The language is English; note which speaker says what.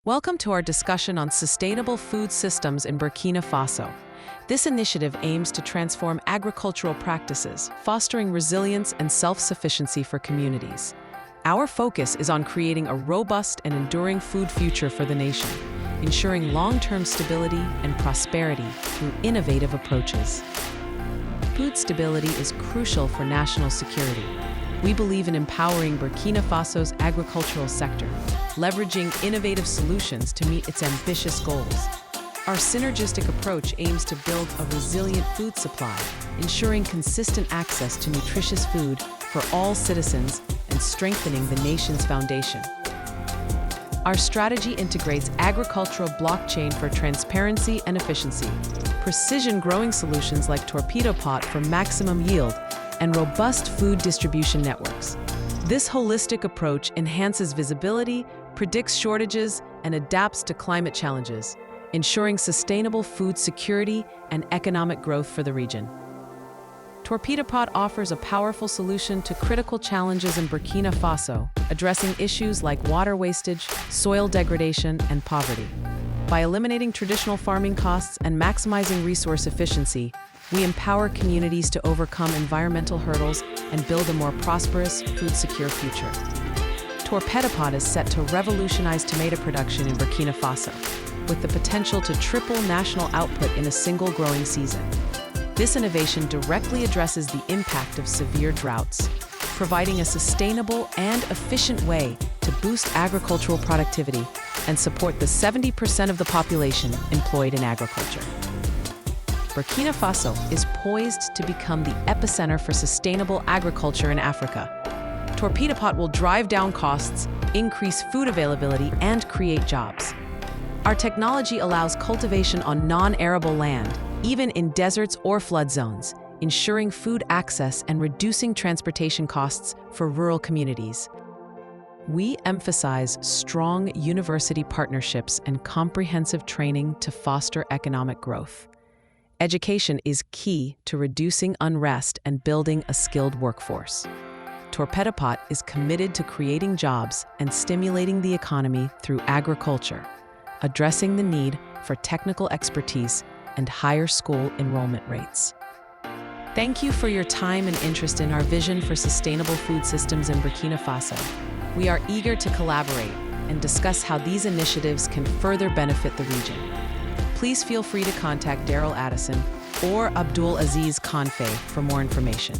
Speaker 1: Welcome to our discussion on sustainable food systems in Burkina Faso. This initiative aims to transform agricultural practices, fostering resilience and self-sufficiency for communities. Our focus is on creating a robust and enduring food future for the nation, ensuring long-term stability and prosperity through innovative approaches. Food stability is crucial for national security. We believe in empowering Burkina Faso's agricultural sector, leveraging innovative solutions to meet its ambitious goals. Our synergistic approach aims to build a resilient food supply, ensuring consistent access to nutritious food for all citizens and strengthening the nation's foundation. Our strategy integrates agricultural blockchain for transparency and efficiency, precision growing solutions like Torpedopot for maximum yield, and robust food distribution networks. This holistic approach enhances visibility, predicts shortages, and adapts to climate challenges, ensuring sustainable food security and economic growth for the region. Torpedopot offers a powerful solution to critical challenges in Burkina Faso, addressing issues like water wastage, soil degradation, and poverty. By eliminating traditional farming costs and maximizing resource efficiency, we empower communities to overcome environmental hurdles and build a more prosperous, food-secure future. Torpedopot is set to revolutionize tomato production in Burkina Faso, with the potential to triple national output in a single growing season. This innovation directly addresses the impact of severe droughts, providing a sustainable and efficient way to boost agricultural productivity and support the 70% of the population employed in agriculture. Burkina Faso is poised to become the epicenter for sustainable agriculture in Africa. Torpedopot will drive down costs, increase food availability, and create jobs. Our technology allows cultivation on non-arable land, even in deserts or flood zones, ensuring food access and reducing transportation costs for rural communities. We emphasize strong university partnerships and comprehensive training to foster economic growth. Education is key to reducing unrest and building a skilled workforce. Torpedopot is committed to creating jobs and stimulating the economy through agriculture, addressing the need for technical expertise and higher school enrollment rates. Thank you for your time and interest in our vision for sustainable food systems in Burkina Faso. We are eager to collaborate and discuss how these initiatives can further benefit the region. Please feel free to contact Daryl Addison or Abdul Aziz Khanfei for more information.